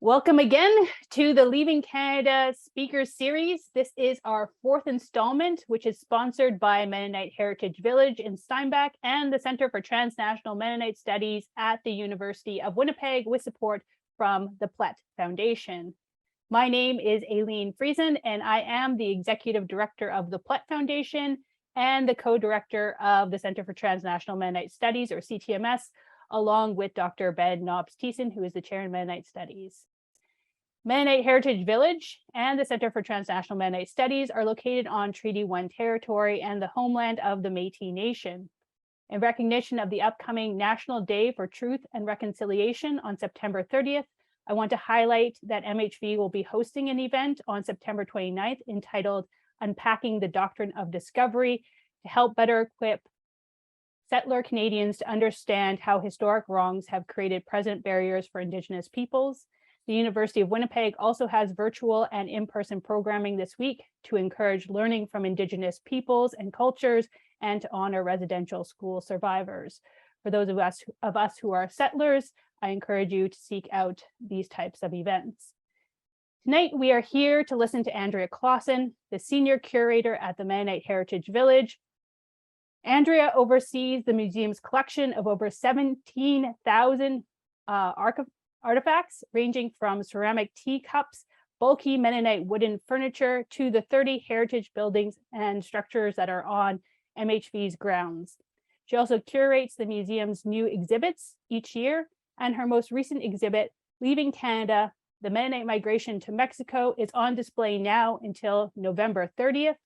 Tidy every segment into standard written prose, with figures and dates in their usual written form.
Welcome again to the Leaving Canada Speakers Series. This is our fourth installment, which is sponsored by Mennonite Heritage Village in Steinbach and the Center for Transnational Mennonite Studies at the University of Winnipeg with support from the Plett Foundation. My name is Aileen Friesen, and I am the Executive Director of the Plett Foundation and the Co-Director of the Center for Transnational Mennonite Studies, or CTMS, along with Dr. Ben Knobs-Thiessen, who is the Chair in Mennonite Studies. Mennonite Heritage Village and the Center for Transnational Mennonite Studies are located on Treaty 1 territory and the homeland of the Métis Nation. In recognition of the upcoming National Day for Truth and Reconciliation on September 30th, I want to highlight that MHV will be hosting an event on September 29th entitled Unpacking the Doctrine of Discovery to help better equip settler Canadians to understand how historic wrongs have created present barriers for Indigenous peoples. The University of Winnipeg also has virtual and in-person programming this week to encourage learning from Indigenous peoples and cultures and to honor residential school survivors. For those of us who are settlers, I encourage you to seek out these types of events. Tonight, we are here to listen to Andrea Klassen, the senior curator at the Mennonite Heritage Village. Andrea oversees the museum's collection of over 17,000 artifacts, ranging from ceramic teacups, bulky Mennonite wooden furniture, to the 30 heritage buildings and structures that are on MHV's grounds. She also curates the museum's new exhibits each year, and her most recent exhibit, Leaving Canada, the Mennonite Migration to Mexico, is on display now until November 30th,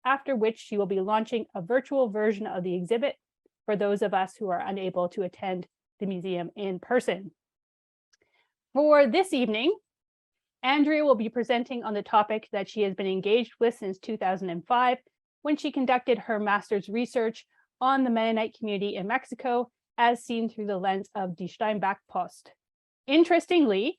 after which she will be launching a virtual version of the exhibit for those of us who are unable to attend the museum in person. For this evening, Andrea will be presenting on the topic that she has been engaged with since 2005, when she conducted her master's research on the Mennonite community in Mexico, as seen through the lens of Die Steinbach Post. Interestingly,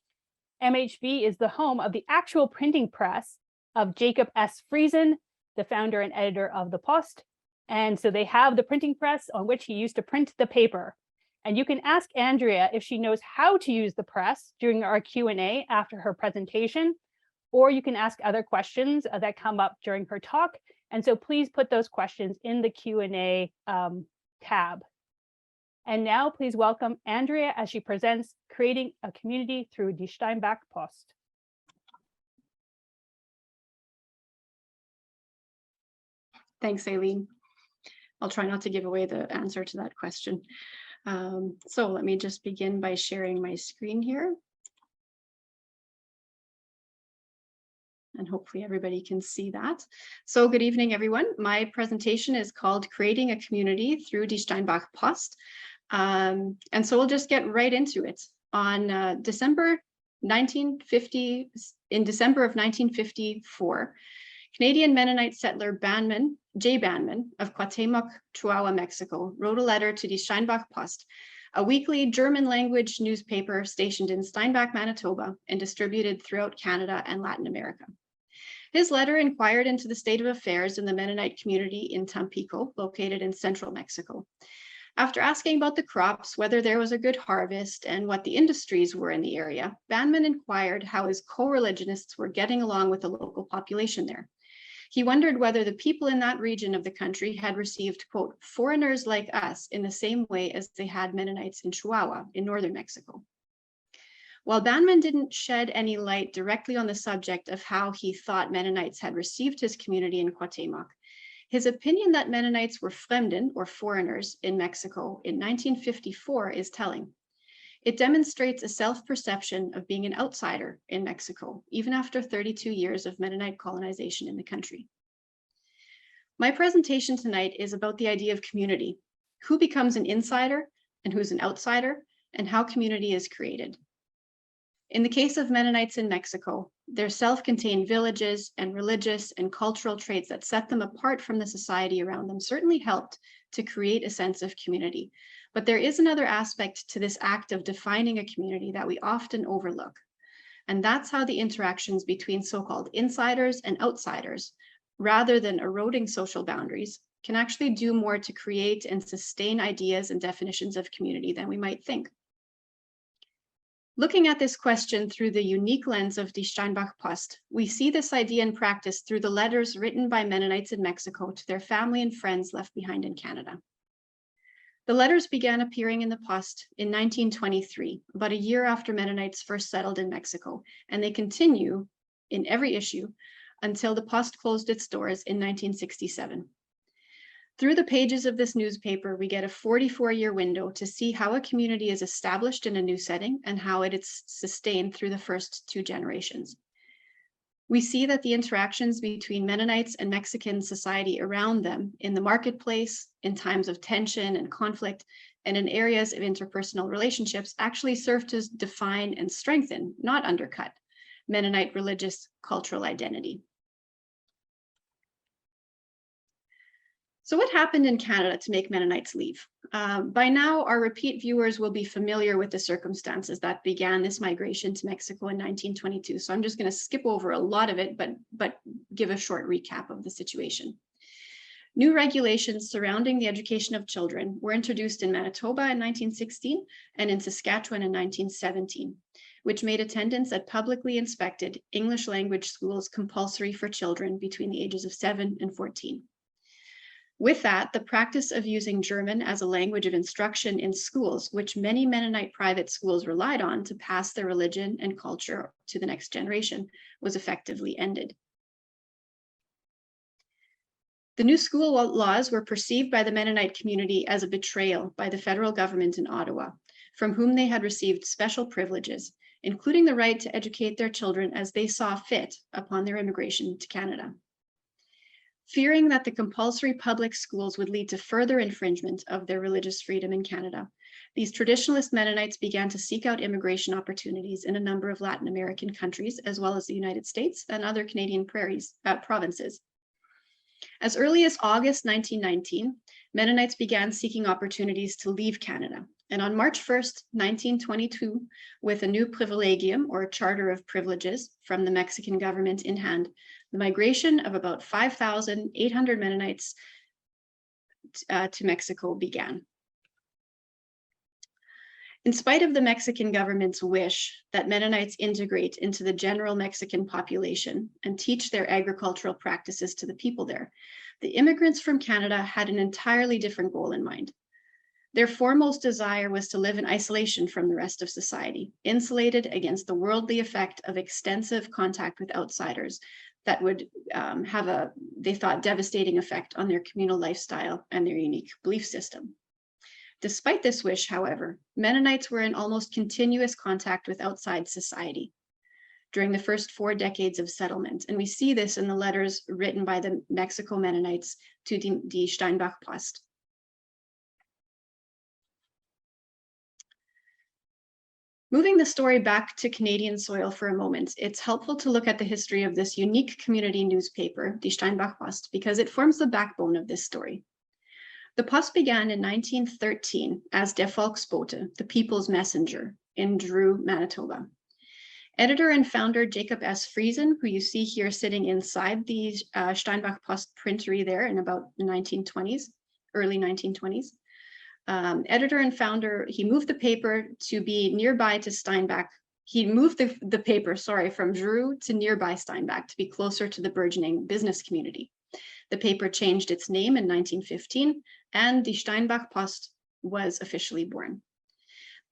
MHV is the home of the actual printing press of Jacob S. Friesen, the founder and editor of the Post. And so they have the printing press on which he used to print the paper. And you can ask Andrea if she knows how to use the press during our Q&A after her presentation, or you can ask other questions that come up during her talk. And so please put those questions in the Q&A tab. And now please welcome Andrea as she presents Creating a Community Through Die Steinbach Post. Thanks, Aileen. I'll try not to give away the answer to that question. So let me just begin by sharing my screen here. And hopefully everybody can see that. So good evening, everyone. My presentation is called Creating a Community Through Die Steinbach Post. And so we'll just get right into it. On December of 1954, Canadian Mennonite settler J. Banman of Cuauhtemoc, Chihuahua, Mexico, wrote a letter to Die Steinbach Post, a weekly German-language newspaper stationed in Steinbach, Manitoba, and distributed throughout Canada and Latin America. His letter inquired into the state of affairs in the Mennonite community in Tampico, located in central Mexico. After asking about the crops, whether there was a good harvest, and what the industries were in the area, Banman inquired how his co-religionists were getting along with the local population there. He wondered whether the people in that region of the country had received, quote, foreigners like us in the same way as they had Mennonites in Chihuahua in northern Mexico. While Banman didn't shed any light directly on the subject of how he thought Mennonites had received his community in Cuauhtemoc, his opinion that Mennonites were Fremden, or foreigners, in Mexico in 1954 is telling. It demonstrates a self-perception of being an outsider in Mexico, even after 32 years of Mennonite colonization in the country. My presentation tonight is about the idea of community, who becomes an insider and who's an outsider, and how community is created. In the case of Mennonites in Mexico, their self-contained villages and religious and cultural traits that set them apart from the society around them certainly helped to create a sense of community. But there is another aspect to this act of defining a community that we often overlook. And that's how the interactions between so-called insiders and outsiders, rather than eroding social boundaries, can actually do more to create and sustain ideas and definitions of community than we might think. Looking at this question through the unique lens of Die Steinbach Post, we see this idea in practice through the letters written by Mennonites in Mexico to their family and friends left behind in Canada. The letters began appearing in the Post in 1923, about a year after Mennonites first settled in Mexico, and they continue in every issue until the Post closed its doors in 1967. Through the pages of this newspaper, we get a 44-year window to see how a community is established in a new setting and how it is sustained through the first two generations. We see that the interactions between Mennonites and Mexican society around them in the marketplace, in times of tension and conflict, and in areas of interpersonal relationships actually serve to define and strengthen, not undercut, Mennonite religious cultural identity. So what happened in Canada to make Mennonites leave? By now, our repeat viewers will be familiar with the circumstances that began this migration to Mexico in 1922. So I'm just going to skip over a lot of it, but give a short recap of the situation. New regulations surrounding the education of children were introduced in Manitoba in 1916 and in Saskatchewan in 1917, which made attendance at publicly inspected English language schools compulsory for children between the ages of 7 and 14. With that, the practice of using German as a language of instruction in schools, which many Mennonite private schools relied on to pass their religion and culture to the next generation, was effectively ended. The new school laws were perceived by the Mennonite community as a betrayal by the federal government in Ottawa, from whom they had received special privileges, including the right to educate their children as they saw fit upon their immigration to Canada. Fearing that the compulsory public schools would lead to further infringement of their religious freedom in Canada, these traditionalist Mennonites began to seek out immigration opportunities in a number of Latin American countries, as well as the United States and other Canadian provinces. As early as August 1919, Mennonites began seeking opportunities to leave Canada. And on March 1st, 1922, with a new privilegium or charter of privileges from the Mexican government in hand, the migration of about 5,800 Mennonites to Mexico began. In spite of the Mexican government's wish that Mennonites integrate into the general Mexican population and teach their agricultural practices to the people there, the immigrants from Canada had an entirely different goal in mind. Their foremost desire was to live in isolation from the rest of society, insulated against the worldly effect of extensive contact with outsiders that would have a, they thought, devastating effect on their communal lifestyle and their unique belief system. Despite this wish, however, Mennonites were in almost continuous contact with outside society during the first 4 decades of settlement. And we see this in the letters written by the Mexico Mennonites to Die Steinbach Post. Moving the story back to Canadian soil for a moment, it's helpful to look at the history of this unique community newspaper, Die Steinbach Post, because it forms the backbone of this story. The Post began in 1913 as Der Volksbote, the People's Messenger, in Drew, Manitoba. Editor and founder Jacob S. Friesen, who you see here sitting inside the Steinbach Post printery there in about the 1920s, early 1920s. Editor and founder, he moved the paper to be nearby to Steinbach. He moved the paper, from Drew to nearby Steinbach to be closer to the burgeoning business community. The paper changed its name in 1915, and the Steinbach Post was officially born.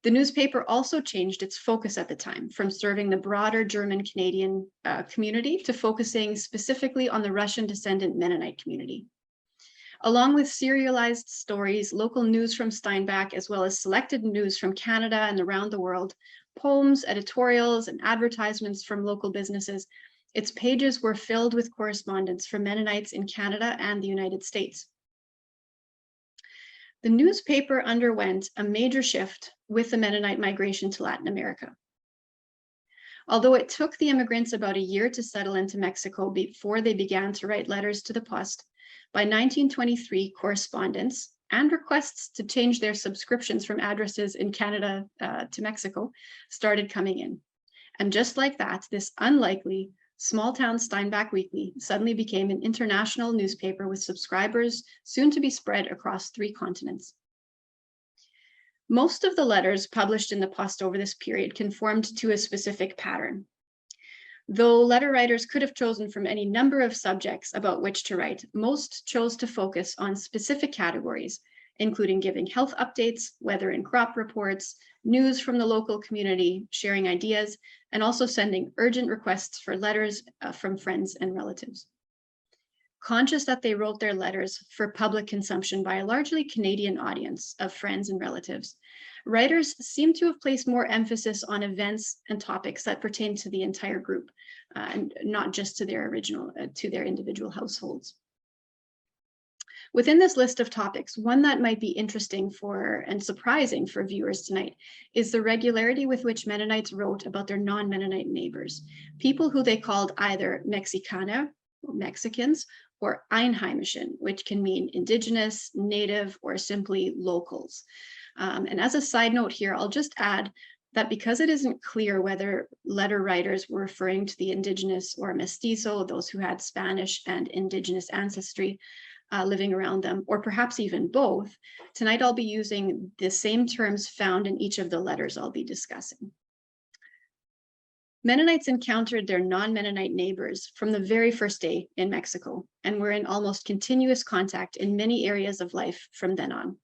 The newspaper also changed its focus at the time from serving the broader German-Canadian community to focusing specifically on the Russian descendant Mennonite community. Along with serialized stories, local news from Steinbach, as well as selected news from Canada and around the world, poems, editorials, and advertisements from local businesses, its pages were filled with correspondence from Mennonites in Canada and the United States. The newspaper underwent a major shift with the Mennonite migration to Latin America. Although it took the immigrants about a year to settle into Mexico before they began to write letters to the Post, by 1923, correspondence and requests to change their subscriptions from addresses in Canada to Mexico started coming in. And just like that, this unlikely small-town Steinbach Weekly suddenly became an international newspaper with subscribers soon to be spread across 3 continents. Most of the letters published in the Post over this period conformed to a specific pattern. Though letter writers could have chosen from any number of subjects about which to write, most chose to focus on specific categories, including giving health updates, weather and crop reports, news from the local community, sharing ideas, and also sending urgent requests for letters from friends and relatives. Conscious that they wrote their letters for public consumption by a largely Canadian audience of friends and relatives, writers seem to have placed more emphasis on events and topics that pertain to the entire group, and not just to their individual households. Within this list of topics, one that might be interesting and surprising for viewers tonight is the regularity with which Mennonites wrote about their non-Mennonite neighbors, people who they called either Mexicana, or Mexicans, or Einheimischen, which can mean indigenous, native, or simply locals. And as a side note here, I'll just add that because it isn't clear whether letter writers were referring to the indigenous or mestizo, those who had Spanish and indigenous ancestry living around them, or perhaps even both, tonight I'll be using the same terms found in each of the letters I'll be discussing. Mennonites encountered their non-Mennonite neighbors from the very first day in Mexico and were in almost continuous contact in many areas of life from then on.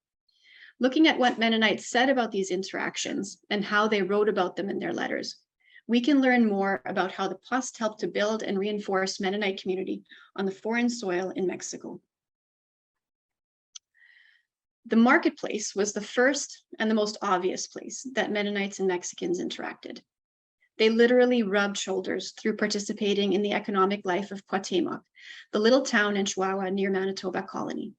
Looking at what Mennonites said about these interactions and how they wrote about them in their letters, we can learn more about how the Post helped to build and reinforce Mennonite community on the foreign soil in Mexico. The marketplace was the first and the most obvious place that Mennonites and Mexicans interacted. They literally rubbed shoulders through participating in the economic life of Cuauhtemoc, the little town in Chihuahua near Manitoba Colony,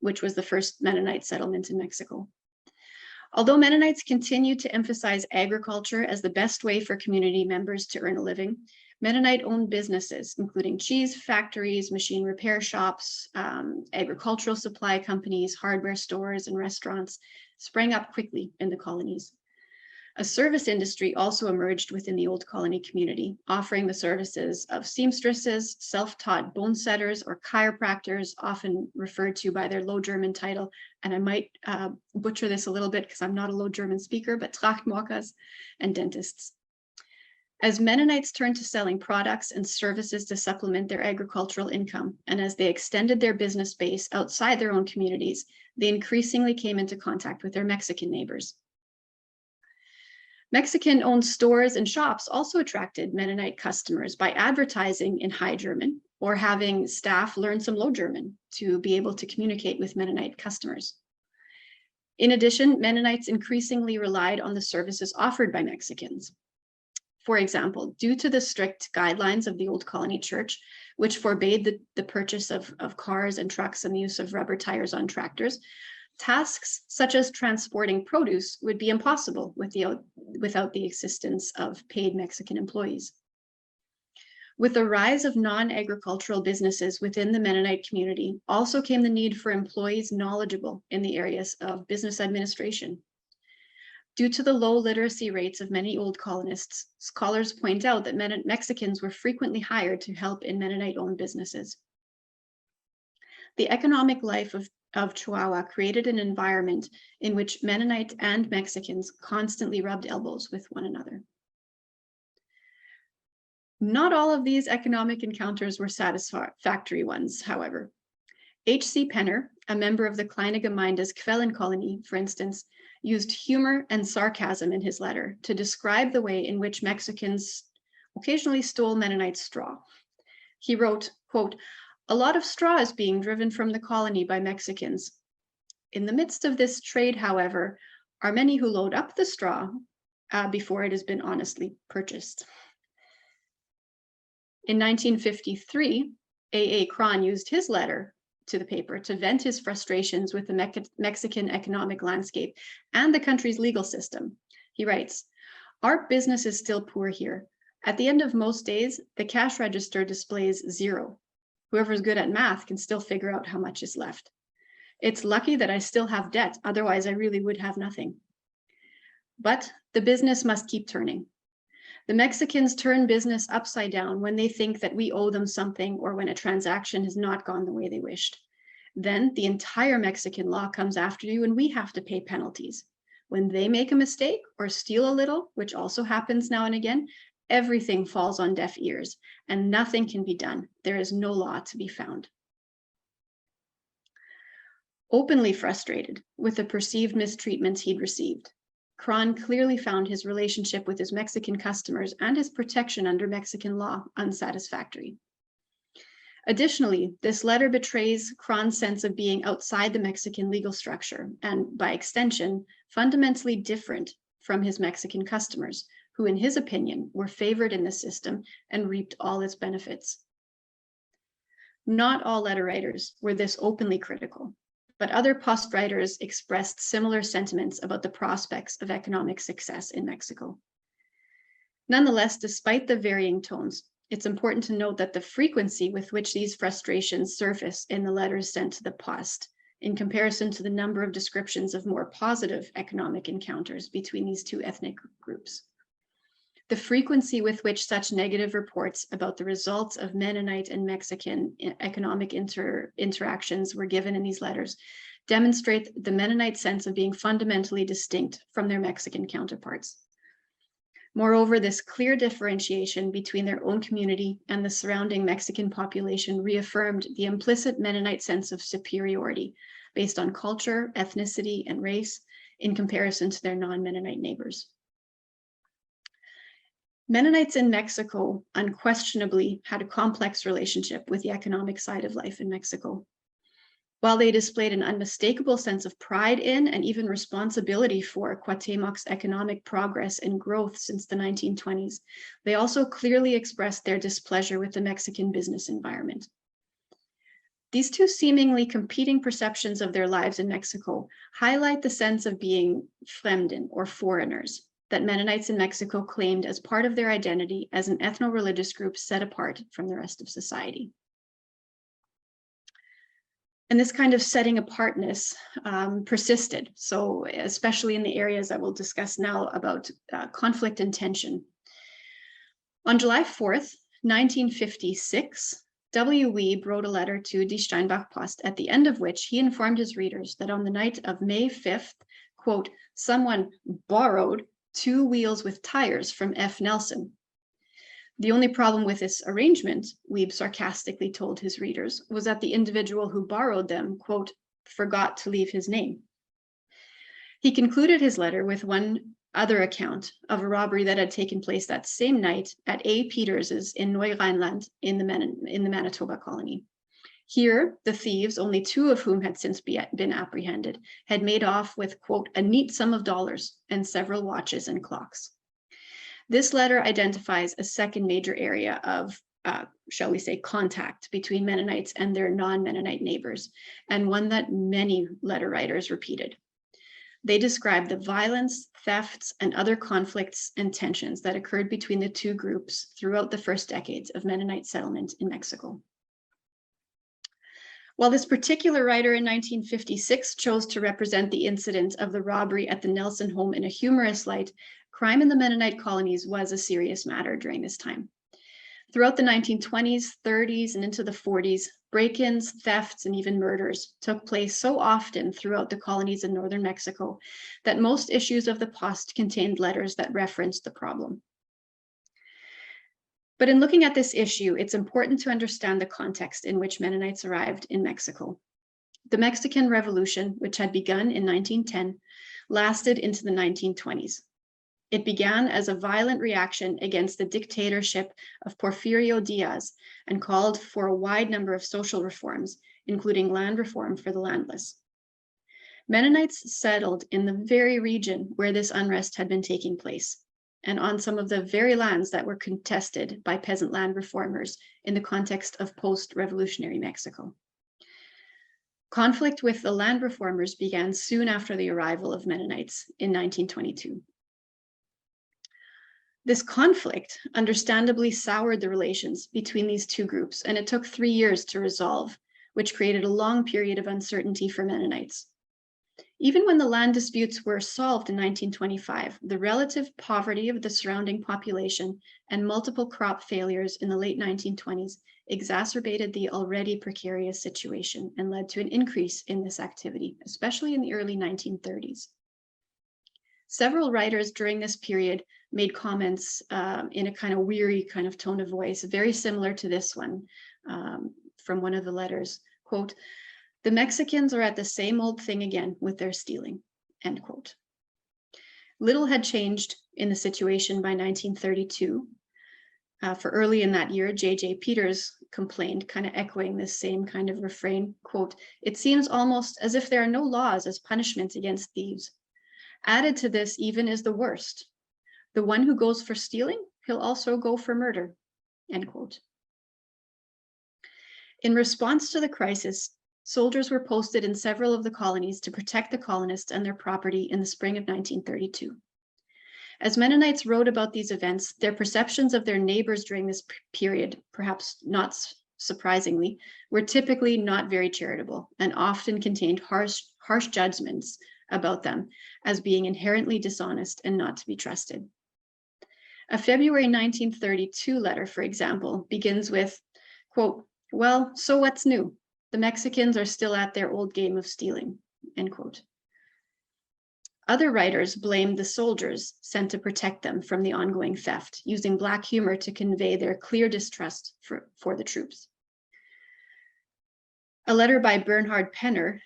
which was the first Mennonite settlement in Mexico. Although Mennonites continued to emphasize agriculture as the best way for community members to earn a living, Mennonite-owned businesses, including cheese factories, machine repair shops, agricultural supply companies, hardware stores, and restaurants, sprang up quickly in the colonies. A service industry also emerged within the Old Colony community, offering the services of seamstresses, self-taught bone setters, or chiropractors, often referred to by their Low German title. And I might butcher this a little bit because I'm not a Low German speaker, but trachtmokers and dentists. As Mennonites turned to selling products and services to supplement their agricultural income, and as they extended their business base outside their own communities, they increasingly came into contact with their Mexican neighbors. Mexican-owned stores and shops also attracted Mennonite customers by advertising in High German or having staff learn some Low German to be able to communicate with Mennonite customers. In addition, Mennonites increasingly relied on the services offered by Mexicans. For example, due to the strict guidelines of the Old Colony Church, which forbade the purchase of cars and trucks and the use of rubber tires on tractors, tasks such as transporting produce would be impossible without the assistance of paid Mexican employees. With the rise of non-agricultural businesses within the Mennonite community, also came the need for employees knowledgeable in the areas of business administration. Due to the low literacy rates of many old colonists, scholars point out that Mexicans were frequently hired to help in Mennonite-owned businesses. The economic life of Chihuahua created an environment in which Mennonite and Mexicans constantly rubbed elbows with one another. Not all of these economic encounters were satisfactory ones, however. H.C. Penner, a member of the Kleine Gemeindes Quellenkolonie, for instance, used humor and sarcasm in his letter to describe the way in which Mexicans occasionally stole Mennonite straw. He wrote, quote, "A lot of straw is being driven from the colony by Mexicans. In the midst of this trade, however, are many who load up the straw before it has been honestly purchased." In 1953, A.A. Cron used his letter to the paper to vent his frustrations with the Mexican economic landscape and the country's legal system. He writes, "Our business is still poor here. At the end of most days, the cash register displays 0. Whoever's good at math can still figure out how much is left. It's lucky that I still have debt, otherwise I really would have nothing. But the business must keep turning. The Mexicans turn business upside down when they think that we owe them something or when a transaction has not gone the way they wished. Then the entire Mexican law comes after you and we have to pay penalties. When they make a mistake or steal a little, which also happens now and again, everything falls on deaf ears and nothing can be done. There is no law to be found. Openly frustrated with the perceived mistreatments he'd received, Kron clearly found his relationship with his Mexican customers and his protection under Mexican law unsatisfactory. Additionally, this letter betrays Kron's sense of being outside the Mexican legal structure and, by extension, fundamentally different from his Mexican customers, who, in his opinion, were favored in the system and reaped all its benefits. Not all letter writers were this openly critical, but other post writers expressed similar sentiments about the prospects of economic success in Mexico. Nonetheless, despite the varying tones, it's important to note that the frequency with which these frustrations surface in the letters sent to the post, in comparison to the number of descriptions of more positive economic encounters between these two ethnic groups. The frequency with which such negative reports about the results of Mennonite and Mexican economic interactions were given in these letters demonstrate the Mennonite sense of being fundamentally distinct from their Mexican counterparts. Moreover, this clear differentiation between their own community and the surrounding Mexican population reaffirmed the implicit Mennonite sense of superiority based on culture, ethnicity, and race in comparison to their non-Mennonite neighbors. Mennonites in Mexico unquestionably had a complex relationship with the economic side of life in Mexico. While they displayed an unmistakable sense of pride in and even responsibility for Cuauhtémoc's economic progress and growth since the 1920s, they also clearly expressed their displeasure with the Mexican business environment. These two seemingly competing perceptions of their lives in Mexico highlight the sense of being Fremden or foreigners that Mennonites in Mexico claimed as part of their identity as an ethno-religious group set apart from the rest of society. And this kind of setting apartness persisted, so especially in the areas I will discuss now about conflict and tension. On July 4th, 1956, W. Wiebe wrote a letter to Die Steinbach Post, at the end of which he informed his readers that on the night of May 5th, quote, someone borrowed 2 wheels with tires from F. Nelson. The only problem with this arrangement, Wiebe sarcastically told his readers, was that the individual who borrowed them, quote, forgot to leave his name. He concluded his letter with one other account of a robbery that had taken place that same night at A. Peters's in Neu-Rheinland in the Manitoba colony. Here, the thieves, only 2 of whom had since been apprehended, had made off with, quote, a neat sum of dollars and several watches and clocks. This letter identifies a second major area of, shall we say, contact between Mennonites and their non-Mennonite neighbors, and one that many letter writers repeated. They describe the violence, thefts, and other conflicts and tensions that occurred between the two groups throughout the first decades of Mennonite settlement in Mexico. While this particular writer in 1956 chose to represent the incident of the robbery at the Nelson home in a humorous light, crime in the Mennonite colonies was a serious matter during this time. Throughout the 1920s, 30s, and into the 40s, break-ins, thefts, and even murders took place so often throughout the colonies in northern Mexico that most issues of the Post contained letters that referenced the problem. But in looking at this issue, it's important to understand the context in which Mennonites arrived in Mexico. The Mexican Revolution, which had begun in 1910, lasted into the 1920s. It began as a violent reaction against the dictatorship of Porfirio Diaz and called for a wide number of social reforms, including land reform for the landless. Mennonites settled in the very region where this unrest had been taking place, and on some of the very lands that were contested by peasant land reformers in the context of post-revolutionary Mexico. Conflict with the land reformers began soon after the arrival of Mennonites in 1922. This conflict understandably soured the relations between these two groups, and it took 3 years to resolve, which created a long period of uncertainty for Mennonites. Even when the land disputes were solved in 1925, the relative poverty of the surrounding population and multiple crop failures in the late 1920s exacerbated the already precarious situation and led to an increase in this activity, especially in the early 1930s. Several writers during this period made comments in a kind of weary kind of tone of voice, very similar to this one from one of the letters. Quote, "The Mexicans are at the same old thing again with their stealing," end quote. Little had changed in the situation by 1932. For early in that year, J.J. Peters complained, kind of echoing this same kind of refrain, quote, "It seems almost as if there are no laws as punishment against thieves. Added to this even is the worst. The one who goes for stealing, he'll also go for murder," end quote. In response to the crisis, soldiers were posted in several of the colonies to protect the colonists and their property in the spring of 1932. As Mennonites wrote about these events, their perceptions of their neighbors during this period, perhaps not surprisingly, were typically not very charitable and often contained harsh judgments about them as being inherently dishonest and not to be trusted. A February 1932 letter, for example, begins with, quote, "Well, so what's new? The Mexicans are still at their old game of stealing," end quote. Other writers blamed the soldiers sent to protect them from the ongoing theft, using Black humor to convey their clear distrust for the troops. A letter by Bernhard Penner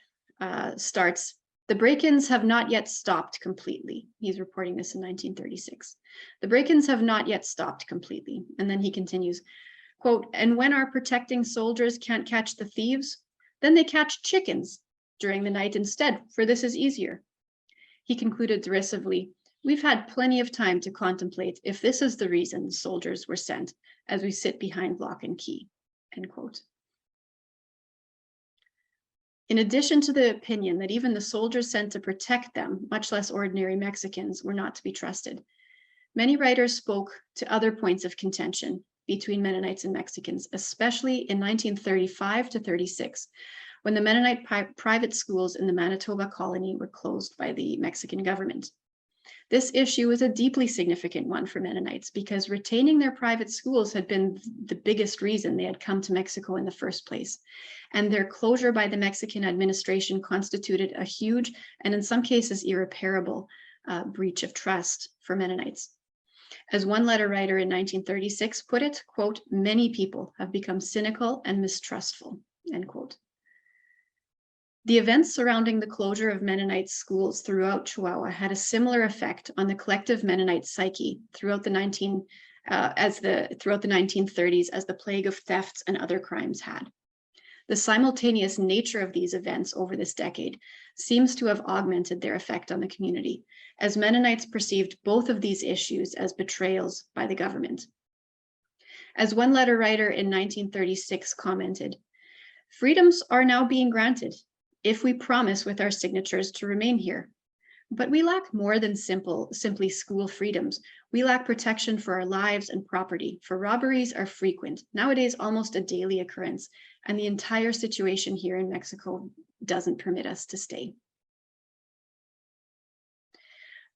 starts, "The break-ins have not yet stopped completely." He's reporting this in 1936. "The break-ins have not yet stopped completely." And then he continues, quote, "And when our protecting soldiers can't catch the thieves, then they catch chickens during the night instead, for this is easier." He concluded derisively, "We've had plenty of time to contemplate if this is the reason soldiers were sent as we sit behind lock and key," end quote. In addition to the opinion that even the soldiers sent to protect them, much less ordinary Mexicans, were not to be trusted, many writers spoke to other points of contention between Mennonites and Mexicans, especially in 1935 to 36, when the Mennonite private schools in the Manitoba colony were closed by the Mexican government. This issue was a deeply significant one for Mennonites because retaining their private schools had been the biggest reason they had come to Mexico in the first place. And their closure by the Mexican administration constituted a huge, and in some cases irreparable, breach of trust for Mennonites. As one letter writer in 1936 put it, quote, "Many people have become cynical and mistrustful," end quote. The events surrounding the closure of Mennonite schools throughout Chihuahua had a similar effect on the collective Mennonite psyche throughout the 1930s as the plague of thefts and other crimes had. The simultaneous nature of these events over this decade seems to have augmented their effect on the community, as Mennonites perceived both of these issues as betrayals by the government. As one letter writer in 1936 commented, "Freedoms are now being granted, if we promise with our signatures to remain here. But we lack more than simply school freedoms. We lack protection for our lives and property, for robberies are frequent, nowadays almost a daily occurrence, and the entire situation here in Mexico doesn't permit us to stay."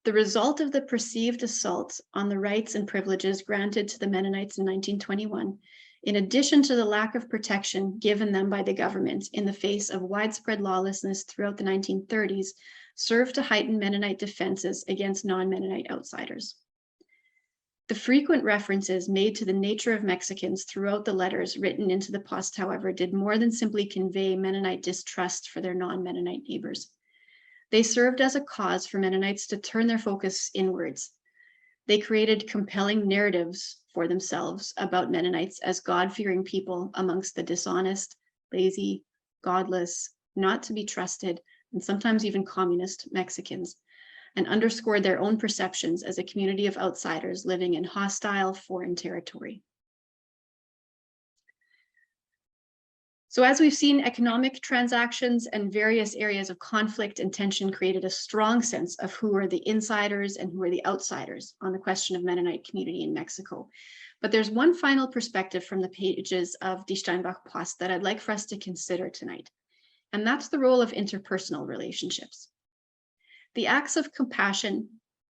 The result of the perceived assault on the rights and privileges granted to the Mennonites in 1921, in addition to the lack of protection given them by the government in the face of widespread lawlessness throughout the 1930s, served to heighten Mennonite defenses against non-Mennonite outsiders. The frequent references made to the nature of Mexicans throughout the letters written into the post, however, did more than simply convey Mennonite distrust for their non-Mennonite neighbors. They served as a cause for Mennonites to turn their focus inwards. They created compelling narratives for themselves about Mennonites as God-fearing people amongst the dishonest, lazy, godless, not to be trusted, and sometimes even communist Mexicans, and underscored their own perceptions as a community of outsiders living in hostile foreign territory. So as we've seen, economic transactions and various areas of conflict and tension created a strong sense of who are the insiders and who are the outsiders on the question of Mennonite community in Mexico. But there's one final perspective from the pages of Die Steinbach Post that I'd like for us to consider tonight, and that's the role of interpersonal relationships. The acts of compassion,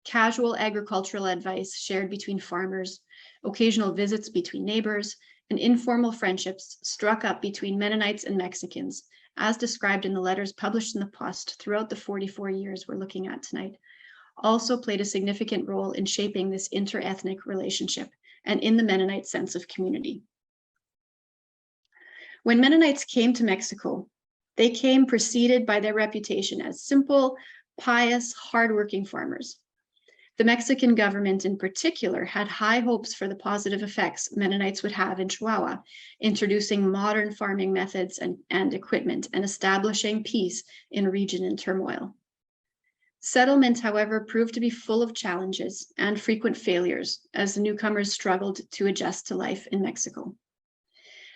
casual agricultural advice shared between farmers, occasional visits between neighbors, and informal friendships struck up between Mennonites and Mexicans, as described in the letters published in the Post throughout the 44 years we're looking at tonight, also played a significant role in shaping this interethnic relationship and in the Mennonite sense of community. When Mennonites came to Mexico, they came preceded by their reputation as simple, pious, hardworking farmers. The Mexican government in particular had high hopes for the positive effects Mennonites would have in Chihuahua, introducing modern farming methods and equipment and establishing peace in a region in turmoil. Settlement, however, proved to be full of challenges and frequent failures as the newcomers struggled to adjust to life in Mexico.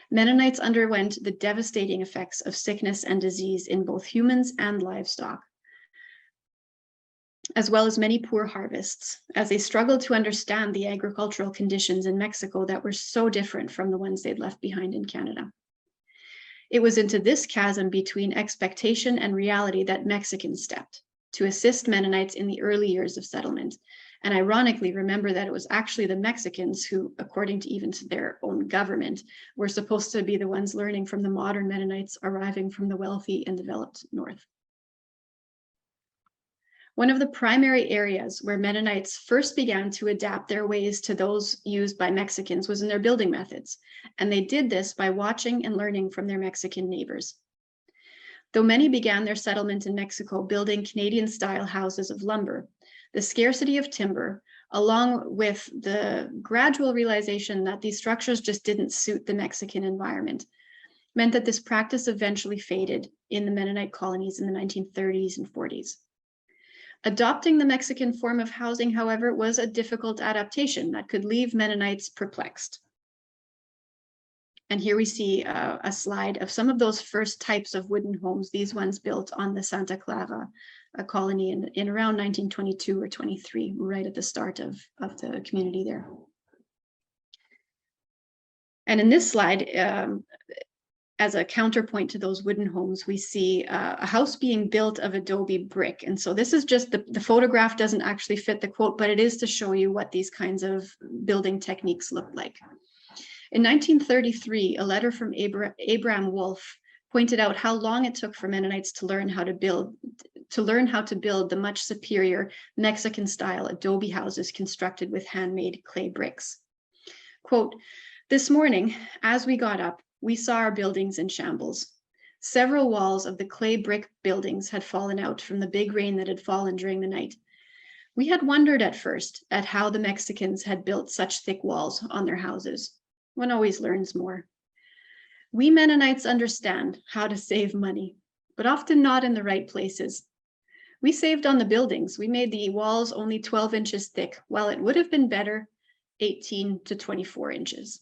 Mennonites underwent the devastating effects of sickness and disease in both humans and livestock, as well as many poor harvests, as they struggled to understand the agricultural conditions in Mexico that were so different from the ones they'd left behind in Canada. It was into this chasm between expectation and reality that Mexicans stepped to assist Mennonites in the early years of settlement. And ironically, remember that it was actually the Mexicans who, according to even to their own government, were supposed to be the ones learning from the modern Mennonites arriving from the wealthy and developed North. One of the primary areas where Mennonites first began to adapt their ways to those used by Mexicans was in their building methods, and they did this by watching and learning from their Mexican neighbors. Though many began their settlement in Mexico building Canadian-style houses of lumber, the scarcity of timber, along with the gradual realization that these structures just didn't suit the Mexican environment, meant that this practice eventually faded in the Mennonite colonies in the 1930s and 40s. Adopting the Mexican form of housing, however, was a difficult adaptation that could leave Mennonites perplexed. And here we see a slide of some of those first types of wooden homes, these ones built on the Santa Clara colony in around 1922 or 23, right at the start of the community there. And in this slide, as a counterpoint to those wooden homes, we see a house being built of adobe brick. And so this is just, the photograph doesn't actually fit the quote, but it is to show you what these kinds of building techniques look like. In 1933, a letter from Abraham Wolfe pointed out how long it took for Mennonites to learn how to build the much superior Mexican-style adobe houses constructed with handmade clay bricks. Quote, "This morning, as we got up, we saw our buildings in shambles. Several walls of the clay brick buildings had fallen out from the big rain that had fallen during the night. We had wondered at first at how the Mexicans had built such thick walls on their houses. One always learns more. We Mennonites understand how to save money, but often not in the right places. We saved on the buildings. We made the walls only 12 inches thick, while it would have been better 18 to 24 inches.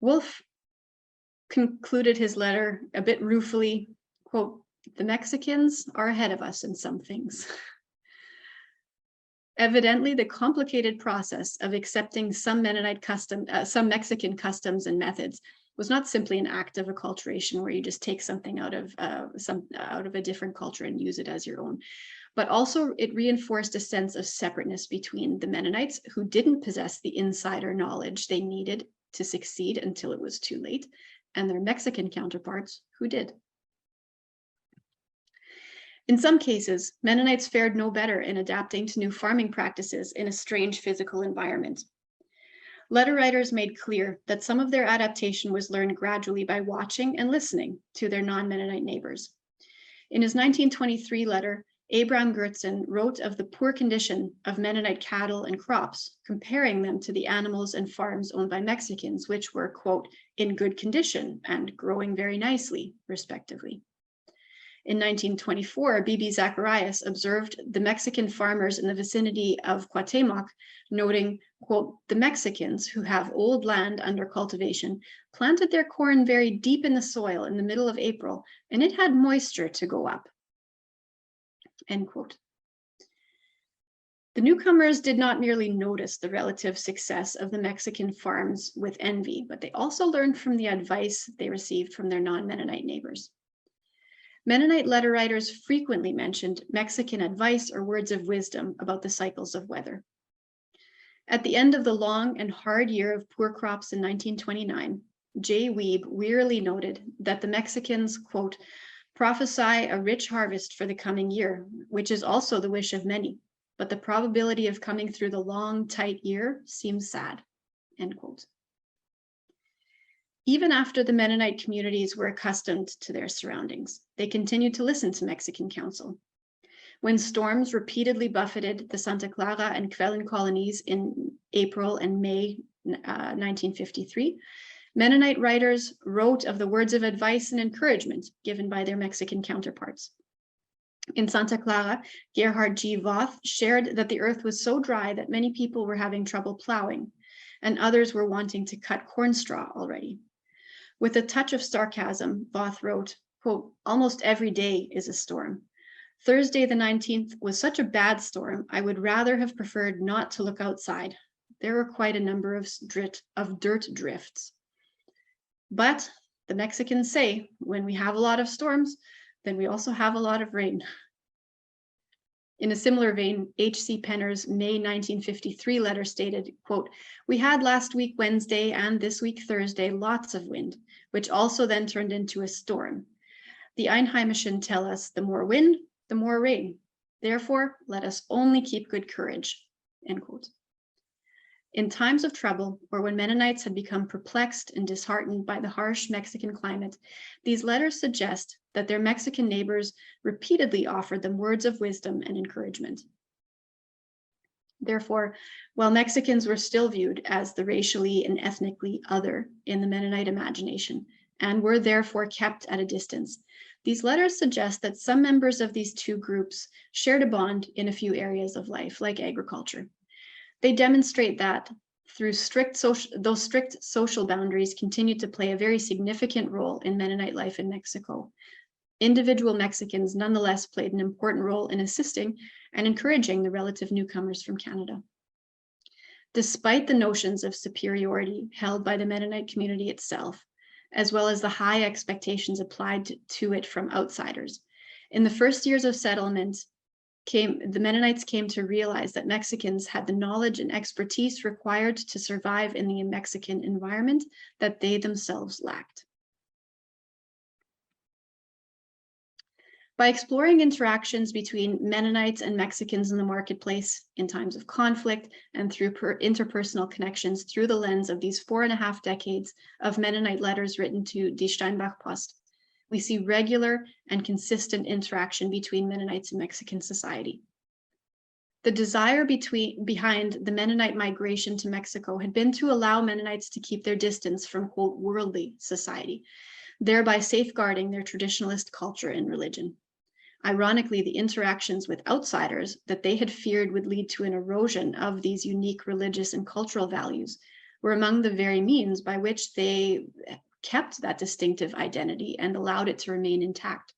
Wolfe concluded his letter a bit ruefully, quote, "The Mexicans are ahead of us in some things." Evidently, the complicated process of accepting some Mexican customs and methods was not simply an act of acculturation where you just take something out of a different culture and use it as your own, but also it reinforced a sense of separateness between the Mennonites, who didn't possess the insider knowledge they needed to succeed until it was too late, and their Mexican counterparts who did. In some cases, Mennonites fared no better in adapting to new farming practices in a strange physical environment. Letter writers made clear that some of their adaptation was learned gradually by watching and listening to their non-Mennonite neighbors. In his 1923 letter, Abraham Gertzen wrote of the poor condition of Mennonite cattle and crops, comparing them to the animals and farms owned by Mexicans, which were, quote, "in good condition and growing very nicely," respectively. In 1924, B.B. Zacharias observed the Mexican farmers in the vicinity of Cuauhtemoc, noting, quote, "the Mexicans, who have old land under cultivation, planted their corn very deep in the soil in the middle of April, and it had moisture to go up," end quote. The newcomers did not merely notice the relative success of the Mexican farms with envy, but they also learned from the advice they received from their non-Mennonite neighbors. Mennonite letter writers frequently mentioned Mexican advice or words of wisdom about the cycles of weather. At the end of the long and hard year of poor crops in 1929, J. Weeb wearily noted that the Mexicans, quote, prophesy a rich harvest for the coming year, which is also the wish of many, but the probability of coming through the long, tight year seems sad, end quote. Even after the Mennonite communities were accustomed to their surroundings, they continued to listen to Mexican counsel. When storms repeatedly buffeted the Santa Clara and Quellen colonies in April and May 1953, Mennonite writers wrote of the words of advice and encouragement given by their Mexican counterparts. In Santa Clara, Gerhard G. Voth shared that the earth was so dry that many people were having trouble plowing, and others were wanting to cut corn straw already. With a touch of sarcasm, Voth wrote, quote, almost every day is a storm. Thursday the 19th was such a bad storm, I would rather have preferred not to look outside. There were quite a number of dirt drifts. But the Mexicans say, when we have a lot of storms, then we also have a lot of rain. In a similar vein, H.C. Penner's May 1953 letter stated, quote, we had last week Wednesday and this week Thursday lots of wind, which also then turned into a storm. The Einheimischen tell us the more wind, the more rain. Therefore, let us only keep good courage, end quote. In times of trouble, or when Mennonites had become perplexed and disheartened by the harsh Mexican climate, these letters suggest that their Mexican neighbors repeatedly offered them words of wisdom and encouragement. Therefore, while Mexicans were still viewed as the racially and ethnically other in the Mennonite imagination, and were therefore kept at a distance, these letters suggest that some members of these two groups shared a bond in a few areas of life, like agriculture. They demonstrate that through those strict social boundaries continued to play a very significant role in Mennonite life in Mexico. Individual Mexicans nonetheless played an important role in assisting and encouraging the relative newcomers from Canada. Despite the notions of superiority held by the Mennonite community itself, as well as the high expectations applied to it from outsiders, in the first years of settlement, the Mennonites came to realize that Mexicans had the knowledge and expertise required to survive in the Mexican environment that they themselves lacked. By exploring interactions between Mennonites and Mexicans in the marketplace in times of conflict and through interpersonal connections through the lens of these 4.5 decades of Mennonite letters written to Die Steinbach Post, we see regular and consistent interaction between Mennonites and Mexican society. The desire behind the Mennonite migration to Mexico had been to allow Mennonites to keep their distance from, quote, worldly society, thereby safeguarding their traditionalist culture and religion. Ironically, the interactions with outsiders that they had feared would lead to an erosion of these unique religious and cultural values were among the very means by which they kept that distinctive identity and allowed it to remain intact.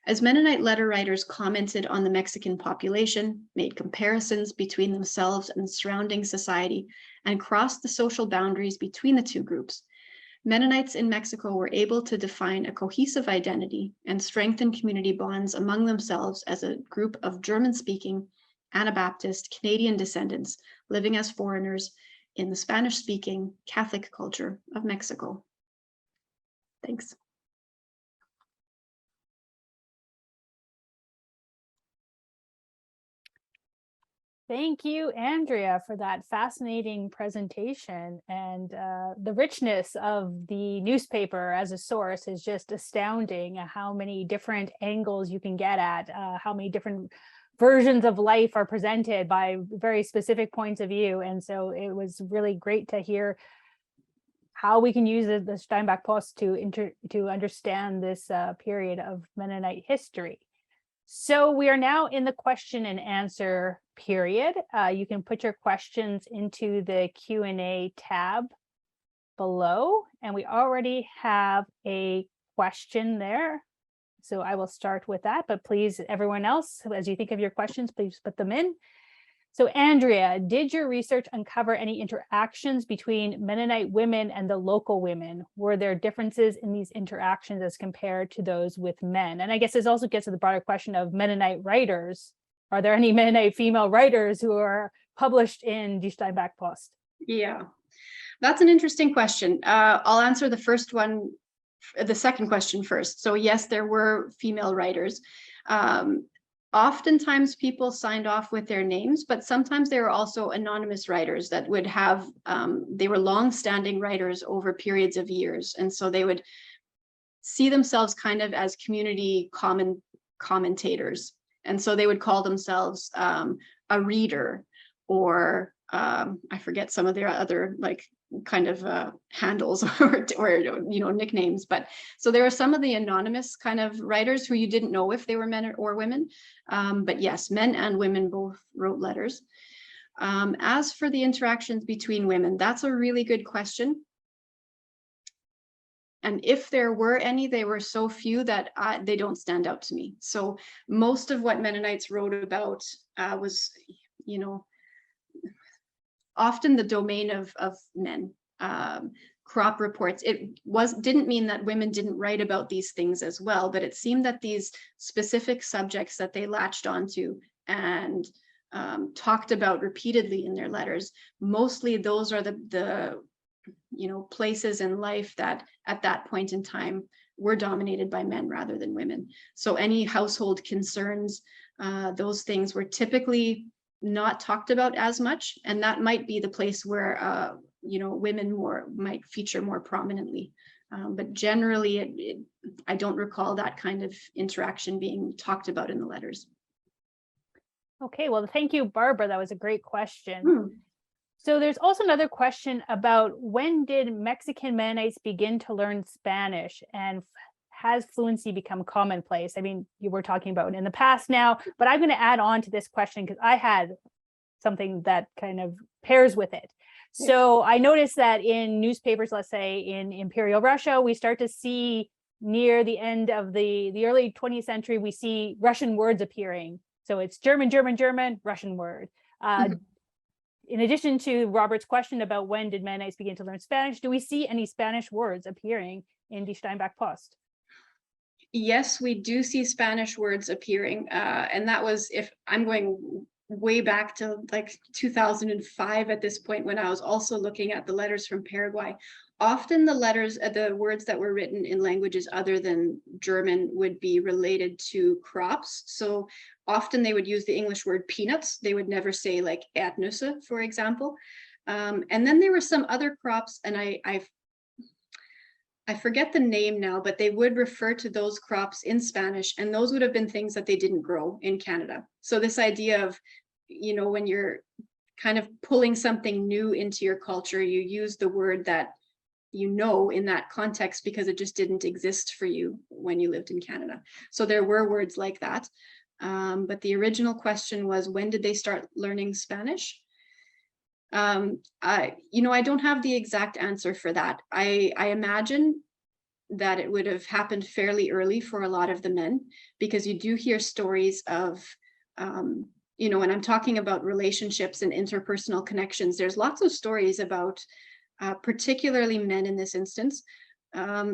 As Mennonite letter writers commented on the Mexican population, made comparisons between themselves and the surrounding society, and crossed the social boundaries between the two groups, Mennonites in Mexico were able to define a cohesive identity and strengthen community bonds among themselves as a group of German-speaking, Anabaptist, Canadian descendants living as foreigners in the Spanish-speaking Catholic culture of Mexico. Thanks. Thank you, Andrea, for that fascinating presentation. And the richness of the newspaper as a source is just astounding. How many different angles you can get at, how many different versions of life are presented by very specific points of view. And so it was really great to hear how we can use the Steinbach Post to understand this period of Mennonite history. So we are now in the question and answer period. You can put your questions into the Q&A tab below, and we already have a question there. So I will start with that, but please, everyone else, as you think of your questions, please put them in. So Andrea, did your research uncover any interactions between Mennonite women and the local women? Were there differences in these interactions as compared to those with men? And I guess this also gets to the broader question of Mennonite writers. Are there any Mennonite female writers who are published in Die Steinbach Post? Yeah, that's an interesting question. I'll answer the second question first. So yes, there were female writers. Oftentimes people signed off with their names, but sometimes they were also anonymous writers that would have, they were long-standing writers over periods of years. And so they would see themselves kind of as community commentators. And so they would call themselves a reader, or I forget some of their other like kind of handles or nicknames. But so there are some of the anonymous kind of writers who you didn't know if they were men or women. But yes, men and women both wrote letters. As for the interactions between women, that's a really good question. And if there were any, they were so few that they don't stand out to me. So most of what Mennonites wrote about was, often the domain of men. Crop reports. It didn't mean that women didn't write about these things as well, but it seemed that these specific subjects that they latched onto and talked about repeatedly in their letters, mostly those are the places in life that at that point in time were dominated by men rather than women. So any household concerns, those things were typically not talked about as much, and that might be the place where women might feature more prominently. But generally, I don't recall that kind of interaction being talked about in the letters. Okay, well, thank you, Barbara. That was a great question. So there's also another question about when did Mexican Mennonites begin to learn Spanish, and has fluency become commonplace? I mean, you were talking about in the past now, but I'm going to add on to this question because I had something that kind of pairs with it. So I noticed that in newspapers, let's say in Imperial Russia, we start to see near the end of the early 20th century, we see Russian words appearing. So it's German, German, German, Russian word. In addition to Robert's question about when did Mennonites begin to learn Spanish, do we see any Spanish words appearing in Die Steinbach Post? Yes, we do see Spanish words appearing. And that was, if I'm going way back to like 2005 at this point, when I was also looking at the letters from Paraguay. Often the words that were written in languages other than German would be related to crops. So often they would use the English word peanuts. They would never say like Erdnüsse, for example. And then there were some other crops, and I forget the name now, but they would refer to those crops in Spanish, and those would have been things that they didn't grow in Canada. So this idea of, when you're kind of pulling something new into your culture, you use the word that in that context because it just didn't exist for you when you lived in Canada. So there were words like that. But the original question was, when did they start learning Spanish? I don't have the exact answer for that. I imagine that it would have happened fairly early for a lot of the men, because you do hear stories of, when I'm talking about relationships and interpersonal connections, there's lots of stories about, particularly men in this instance,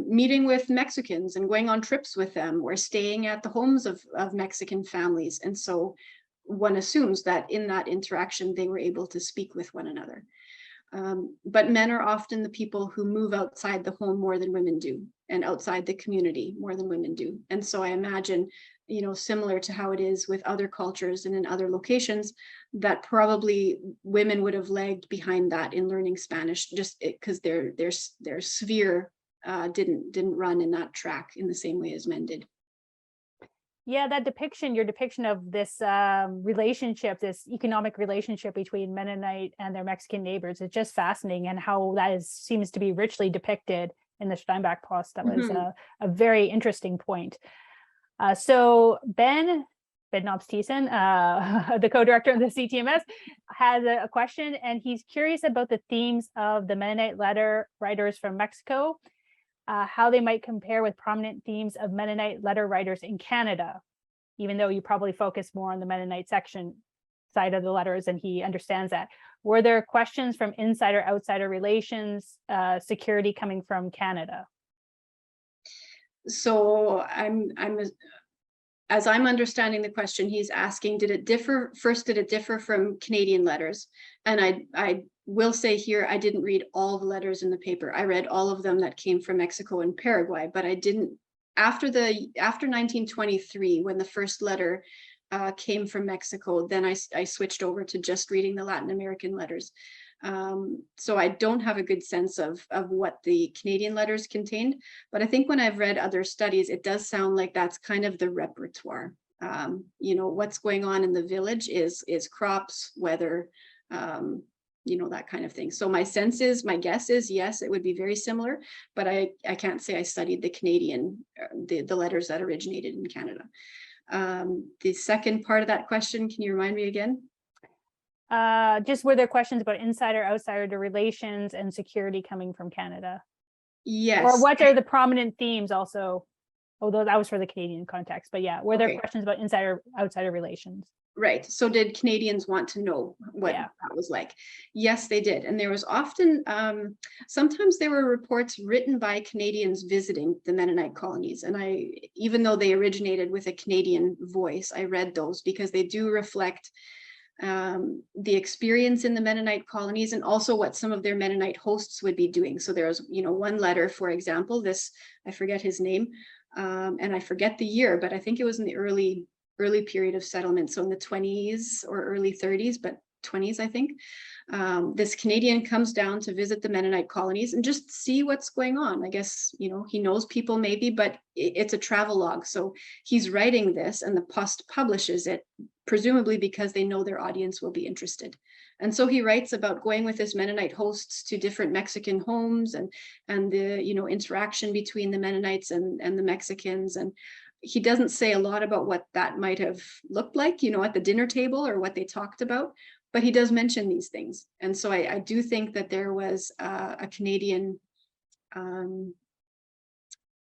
meeting with Mexicans and going on trips with them, or staying at the homes of Mexican families. And so one assumes that in that interaction, they were able to speak with one another. But men are often the people who move outside the home more than women do, and outside the community more than women do. And so I imagine, similar to how it is with other cultures and in other locations, that probably women would have lagged behind that in learning Spanish, just because their sphere didn't run in that track in the same way as men did. Yeah, your depiction of this relationship, this economic relationship between Mennonite and their Mexican neighbors is just fascinating, and how that seems to be richly depicted in the Steinbach Post. That was a very interesting point. So Ben Bednobs-Thiessen, the co-director of the CTMS, has a question, and he's curious about the themes of the Mennonite letter writers from Mexico, how they might compare with prominent themes of Mennonite letter writers in Canada, even though you probably focus more on the Mennonite section. side of the letters, and he understands that. Were there questions from insider-outsider relations, security coming from Canada? So as I'm understanding the question, he's asking, did it differ from Canadian letters? And I will say here, I didn't read all the letters in the paper. I read all of them that came from Mexico and Paraguay, but I didn't, after 1923, when the first letter came from Mexico, then I switched over to just reading the Latin American letters. So I don't have a good sense of what the Canadian letters contained, but I think when I've read other studies, it does sound like that's kind of the repertoire. What's going on in the village is crops, weather, that kind of thing. So my guess is, yes, it would be very similar, but I can't say I studied the Canadian, the letters that originated in Canada. The second part of that question, can you remind me again? Just were there questions about insider-outsider relations and security coming from Canada? Yes. Or what are the prominent themes also? Although that was for the Canadian context, but yeah, were there questions about insider-outsider relations? Right. So did Canadians want to know what that was like? Yes, they did. And there was often, sometimes there were reports written by Canadians visiting the Mennonite colonies. And even though they originated with a Canadian voice, I read those because they do reflect the experience in the Mennonite colonies and also what some of their Mennonite hosts would be doing. So there's, one letter, for example, I forget his name, and I forget the year, but I think it was in the early period of settlement. So in the 20s or early 30s, but 20s, I think. This Canadian comes down to visit the Mennonite colonies and just see what's going on. I guess, he knows people maybe, but it's a travel log. So he's writing this and the Post publishes it, presumably because they know their audience will be interested. And so he writes about going with his Mennonite hosts to different Mexican homes and the, interaction between the Mennonites and the Mexicans. And he doesn't say a lot about what that might have looked like, at the dinner table or what they talked about, but he does mention these things. And so I do think that there was a Canadian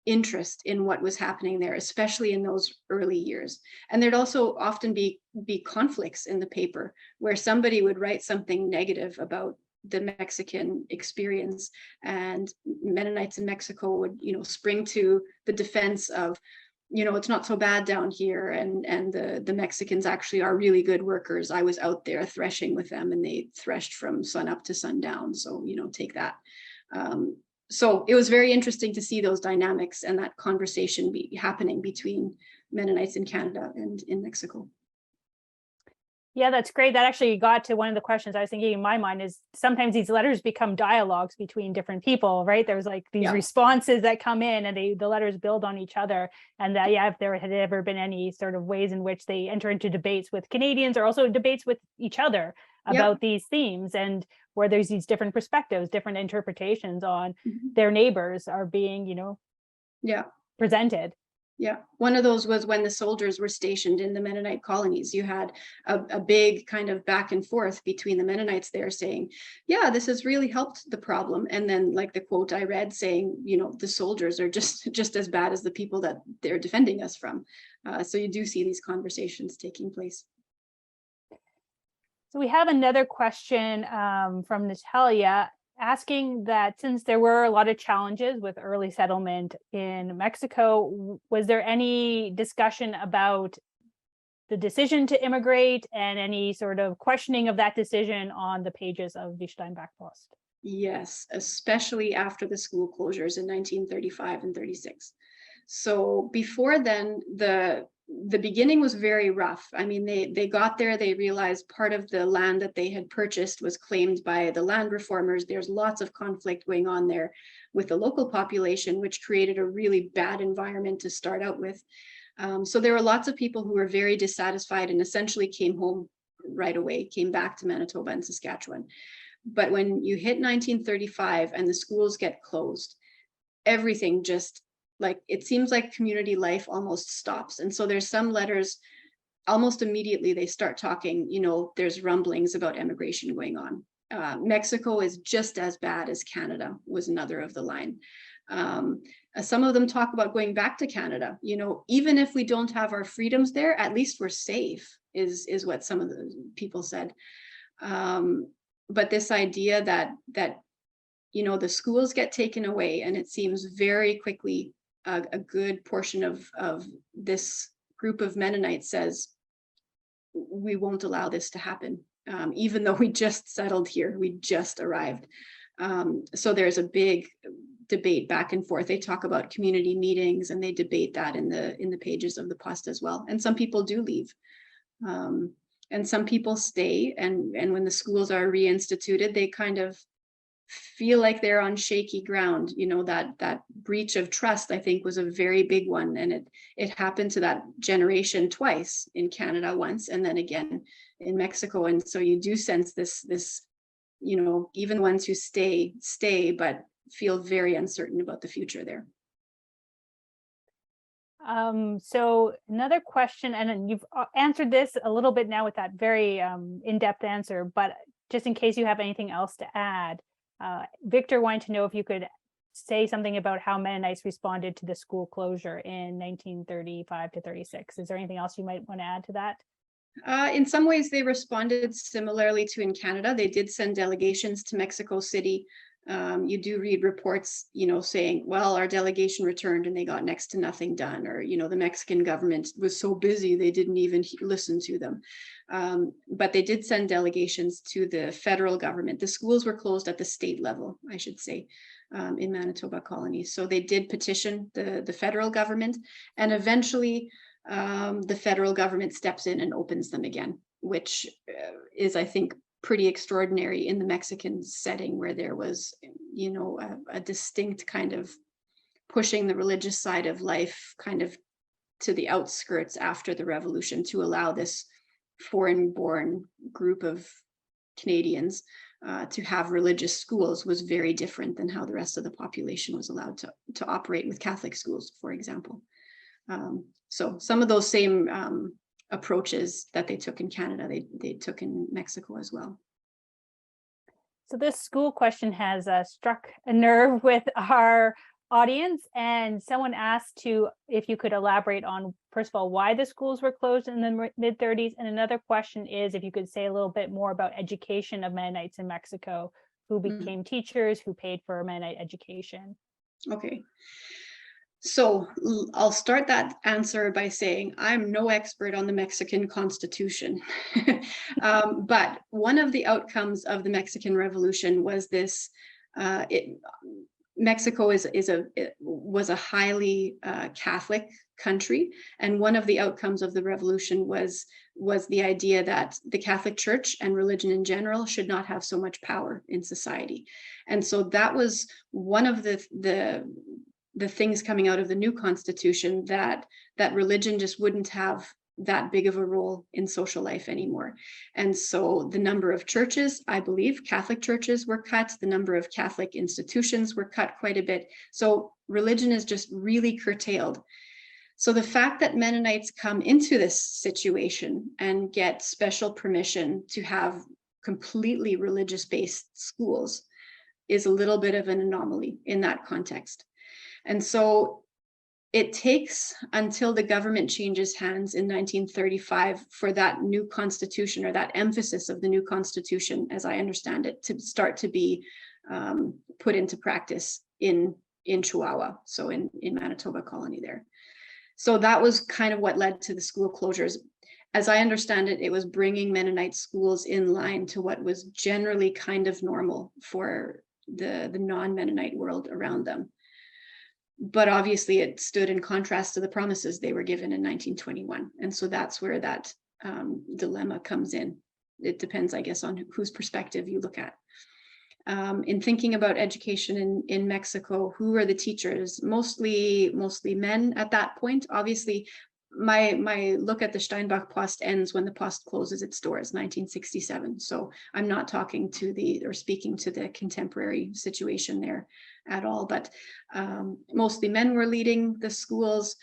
interest in what was happening there, especially in those early years. And there'd also often be conflicts in the paper where somebody would write something negative about the Mexican experience, and Mennonites in Mexico would, spring to the defense of, it's not so bad down here, and the Mexicans actually are really good workers. I was out there threshing with them and they threshed from sun up to sundown. So, take that. So it was very interesting to see those dynamics and that conversation happening between Mennonites in Canada and in Mexico. Yeah, that's great. That actually got to one of the questions I was thinking in my mind is sometimes these letters become dialogues between different people, right? There's like these responses that come in and the letters build on each other. And if there had ever been any sort of ways in which they enter into debates with Canadians or also debates with each other about these themes, and where there's these different perspectives, different interpretations on their neighbors are being, presented. Yeah, one of those was when the soldiers were stationed in the Mennonite colonies. You had a big kind of back and forth between the Mennonites there saying, yeah, this has really helped the problem. And then like the quote I read saying, the soldiers are just as bad as the people that they're defending us from. So you do see these conversations taking place. So we have another question from Natalia, asking that since there were a lot of challenges with early settlement in Mexico, was there any discussion about the decision to immigrate and any sort of questioning of that decision on the pages of the Steinbach Post? Yes, especially after the school closures in 1935 and 36. So before then, the beginning was very rough. I mean, they got there, they realized part of the land that they had purchased was claimed by the land reformers. There's lots of conflict going on there with the local population, which created a really bad environment to start out with. So there were lots of people who were very dissatisfied and essentially came home right away, came back to Manitoba and Saskatchewan. But when you hit 1935 and the schools get closed, everything just, it seems like community life almost stops. And so there's some letters almost immediately they start talking, there's rumblings about emigration going on. Mexico is just as bad as Canada was another of the line. Some of them talk about going back to Canada. Even if we don't have our freedoms there, at least we're safe. is what some of the people said. But this idea that the schools get taken away, and it seems very quickly a good portion of this group of Mennonites says, we won't allow this to happen, even though we just settled here, we just arrived. So there's a big debate back and forth. They talk about community meetings, and they debate that in the pages of the Post as well. And some people do leave, and some people stay. And when the schools are reinstituted, they kind of feel like they're on shaky ground. That breach of trust, I think, was a very big one, and it happened to that generation twice, in Canada once, and then again in Mexico. And so you do sense this even ones who stay, but feel very uncertain about the future there. So another question, and you've answered this a little bit now with that very in-depth answer, but just in case you have anything else to add, Victor wanted to know if you could say something about how Mennonites responded to the school closure in 1935 to 36. Is there anything else you might want to add to that? In some ways, they responded similarly to in Canada. They did send delegations to Mexico City. You do read reports, saying, well, our delegation returned and they got next to nothing done, or, the Mexican government was so busy they didn't even listen to them. But they did send delegations to the federal government. The schools were closed at the state level, I should say, in Manitoba colony. So they did petition the federal government, and eventually the federal government steps in and opens them again, which is, I think, pretty extraordinary in the Mexican setting, where there was, a distinct kind of pushing the religious side of life kind of to the outskirts after the revolution, to allow this foreign-born group of Canadians to have religious schools was very different than how the rest of the population was allowed to operate with Catholic schools, for example. So some of those same approaches that they took in Canada, they took in Mexico as well. So this school question has struck a nerve with our audience, and someone asked if you could elaborate on, first of all, why the schools were closed in the mid-30s, and another question is if you could say a little bit more about education of Mennonites in Mexico, who became teachers, who paid for Mennonite education. Okay. So I'll start that answer by saying I'm no expert on the Mexican Constitution, but one of the outcomes of the Mexican Revolution was this. Mexico was a highly Catholic country, and one of the outcomes of the revolution was the idea that the Catholic Church and religion in general should not have so much power in society, and so that was one of the things coming out of the new constitution, that religion just wouldn't have that big of a role in social life anymore. And so the number of churches, I believe Catholic churches, were cut. The number of Catholic institutions were cut quite a bit. So religion is just really curtailed. So the fact that Mennonites come into this situation and get special permission to have completely religious-based schools is a little bit of an anomaly in that context. And so it takes until the government changes hands in 1935 for that new constitution, or that emphasis of the new constitution, as I understand it, to start to be put into practice in Chihuahua, so in Manitoba colony there. So that was kind of what led to the school closures. As I understand it, it was bringing Mennonite schools in line to what was generally kind of normal for the non-Mennonite world around them. But obviously it stood in contrast to the promises they were given in 1921. And so that's where that dilemma comes in. It depends, I guess, on whose perspective you look at. In thinking about education in Mexico, who are the teachers? Mostly men at that point. Obviously, my look at the Steinbach Post ends when the Post closes its doors, 1967. So I'm not talking speaking to the contemporary situation there at all, but mostly men were leading the schools.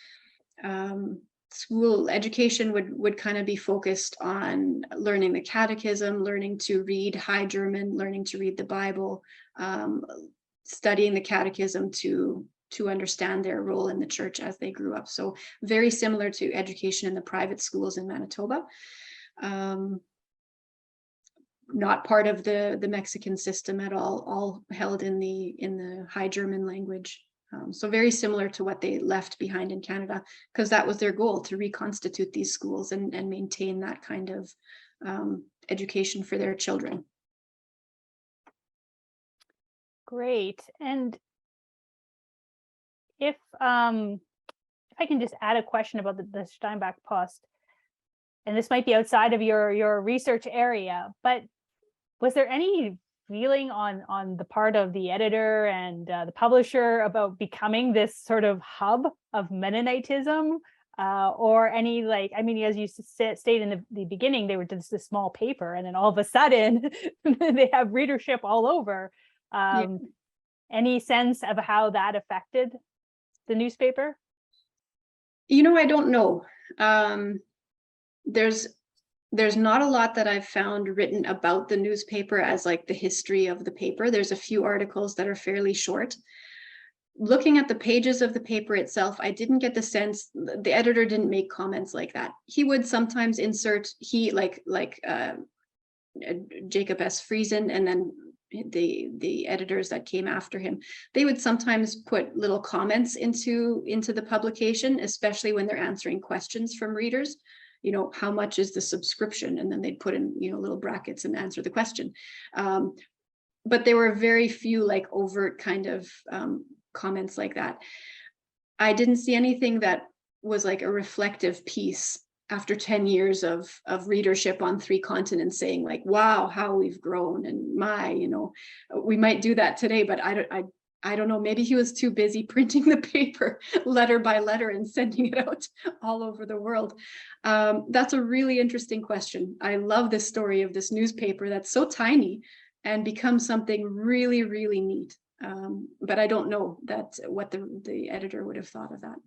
School education would kind of be focused on learning the catechism, learning to read High German, learning to read the Bible, studying the catechism to understand their role in the church as they grew up. So very similar to education in the private schools in Manitoba. not part of the Mexican system at all held in the High German language. So very similar to what they left behind in Canada, because that was their goal, to reconstitute these schools and maintain that kind of education for their children. Great. And if I can just add a question about the Steinbach Post, and this might be outside of your research area, but was there any feeling on the part of the editor and the publisher about becoming this sort of hub of Mennonitism, or any, like, I mean, as you stated in the beginning, they were just a small paper, and then all of a sudden they have readership all over. Any sense of how that affected the newspaper? I don't know. There's not a lot that I've found written about the newspaper as like the history of the paper. There's a few articles that are fairly short. Looking at the pages of the paper itself, I didn't get the sense, the editor didn't make comments like that. He would sometimes insert, Jacob S. Friesen, and then the editors that came after him, they would sometimes put little comments into the publication, especially when they're answering questions from readers. How much is the subscription? And then they'd put in, little brackets and answer the question. But there were very few like overt kind of comments like that. I didn't see anything that was like a reflective piece after 10 years of readership on 3 continents saying like, wow, how we've grown, and we might do that today, but I don't know, maybe he was too busy printing the paper letter by letter and sending it out all over the world. That's a really interesting question. I love this story of this newspaper that's so tiny and becomes something really, really neat. But I don't know what the editor would have thought of that.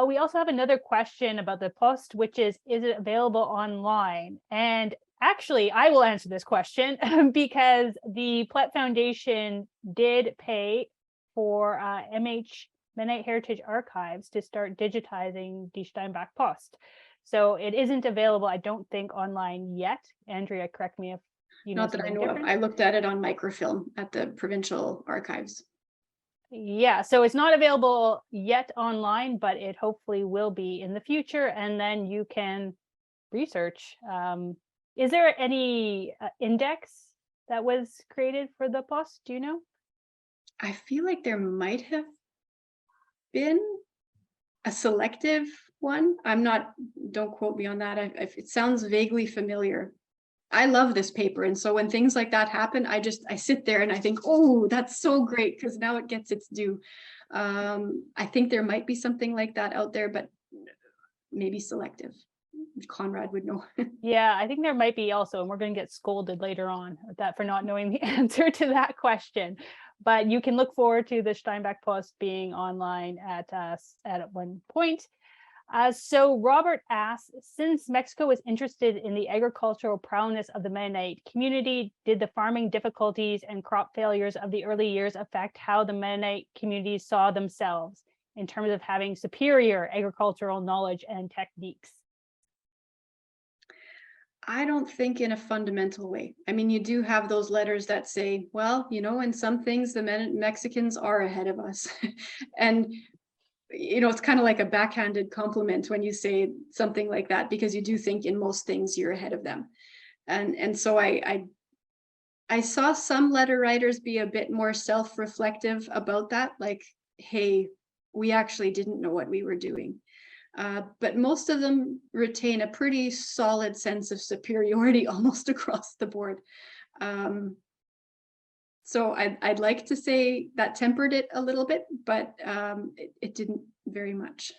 We also have another question about the Post, which is it available online? And actually, I will answer this question because the Plett Foundation did pay for Mennonite Heritage Archives to start digitizing the Steinbach Post. So it isn't available, I don't think, online yet. Andrea, correct me if you know. Not that I know of. I looked at it on microfilm at the provincial archives. Yeah, so it's not available yet online, but it hopefully will be in the future, and then you can research. Is there any index that was created for the Post? Do you know? I feel like there might have been a selective one. Don't quote me on that. It sounds vaguely familiar. I love this paper. And so when things like that happen, I sit there and I think, oh, that's so great, because now it gets its due. I think there might be something like that out there, but maybe selective. Conrad would know. Yeah, I think there might be also, and we're going to get scolded later on for not knowing the answer to that question. But you can look forward to the Steinbach Post being online at one point. So Robert asks, since Mexico was interested in the agricultural prowess of the Mennonite community, did the farming difficulties and crop failures of the early years affect how the Mennonite communities saw themselves in terms of having superior agricultural knowledge and techniques? I don't think in a fundamental way. I mean, you do have those letters that say, well, in some things, the Mexicans are ahead of us. And it's kind of like a backhanded compliment when you say something like that, because you do think in most things you're ahead of them. And so I saw some letter writers be a bit more self-reflective about that, like, hey, we actually didn't know what we were doing. But most of them retain a pretty solid sense of superiority almost across the board. So I'd like to say that tempered it a little bit, but it didn't very much.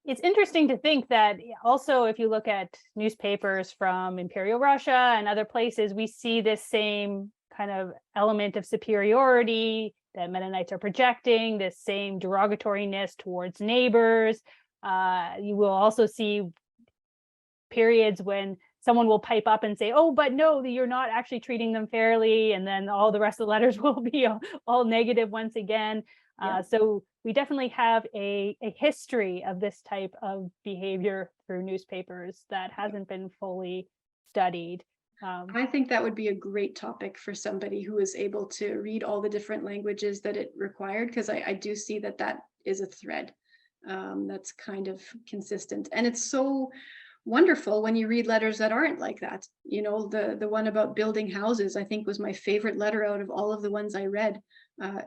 It's interesting to think that also, if you look at newspapers from Imperial Russia and other places, we see this same kind of element of superiority that Mennonites are projecting, this same derogatoriness towards neighbors. You will also see periods when someone will pipe up and say, oh, but no, you're not actually treating them fairly. And then all the rest of the letters will be all negative once again. Yeah. So we definitely have a history of this type of behavior through newspapers that hasn't been fully studied. I think that would be a great topic for somebody who is able to read all the different languages that it required, because I do see that that is a thread that's kind of consistent. And it's so wonderful when you read letters that aren't like that. You know, the one about building houses, I think, was my favorite letter out of all of the ones I read.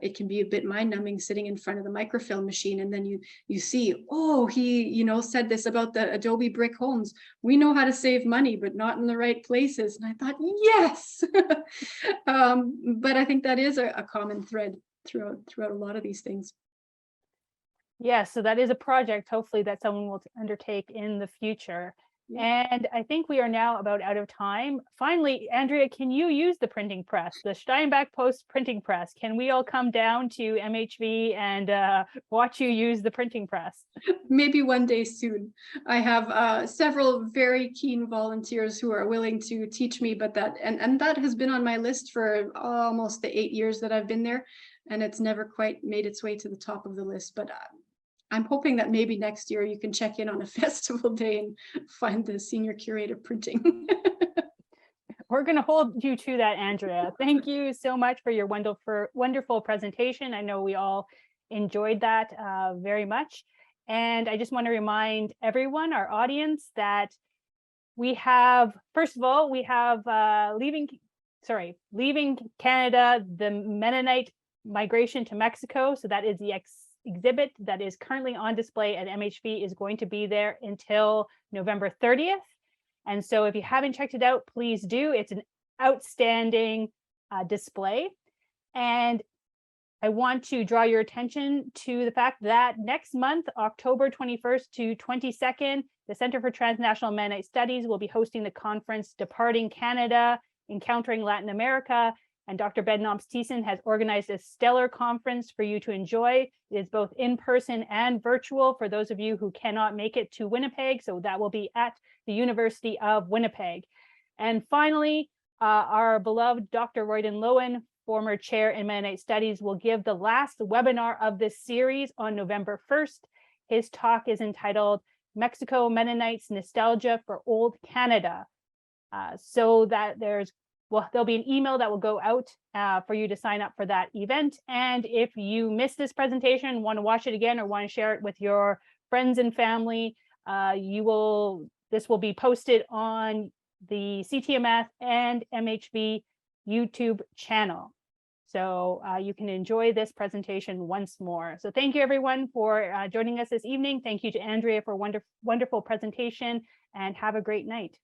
It can be a bit mind-numbing sitting in front of the microfilm machine, and then you see, oh, he, you know, said this about the Adobe brick homes. We know how to save money, but not in the right places. And I thought, yes. But I think that is a common thread throughout a lot of these things. Yeah, so that is a project, hopefully, that someone will undertake in the future. Yeah. And I think we are now about out of time. Finally, Andrea, can you use the printing press, the Steinbach Post printing press? Can we all come down to MHV and watch you use the printing press? Maybe one day soon. I have several very keen volunteers who are willing to teach me, but and that has been on my list for almost the 8 years that I've been there, and it's never quite made its way to the top of the list. But I'm hoping that maybe next year you can check in on a festival day and find the senior curator printing. We're going to hold you to that, Andrea. Thank you so much for your wonderful presentation. I know we all enjoyed that very much. And I just want to remind everyone, our audience, that we have, first of all, we have Leaving Canada, the Mennonite migration to Mexico. So that is the exhibit that is currently on display at MHV, is going to be there until November 30th. And so if you haven't checked it out, please do. It's an outstanding display. And I want to draw your attention to the fact that next month, October 21st to 22nd, the Center for Transnational Mennonite Studies will be hosting the conference Departing Canada, Encountering Latin America. And Dr. Ben Nomstiessen has organized a stellar conference for you to enjoy. It is both in person and virtual for those of you who cannot make it to Winnipeg. So that will be at the University of Winnipeg. And finally, our beloved Dr. Royden Lowen, former chair in Mennonite Studies, will give the last webinar of this series on November 1st. His talk is entitled Mexico Mennonites Nostalgia for Old Canada. So that there'll be an email that will go out for you to sign up for that event. And if you missed this presentation, want to watch it again, or want to share it with your friends and family, this will be posted on the CTMS and MHV YouTube channel. So you can enjoy this presentation once more. So thank you, everyone, for joining us this evening. Thank you to Andrea for a wonderful presentation, and have a great night.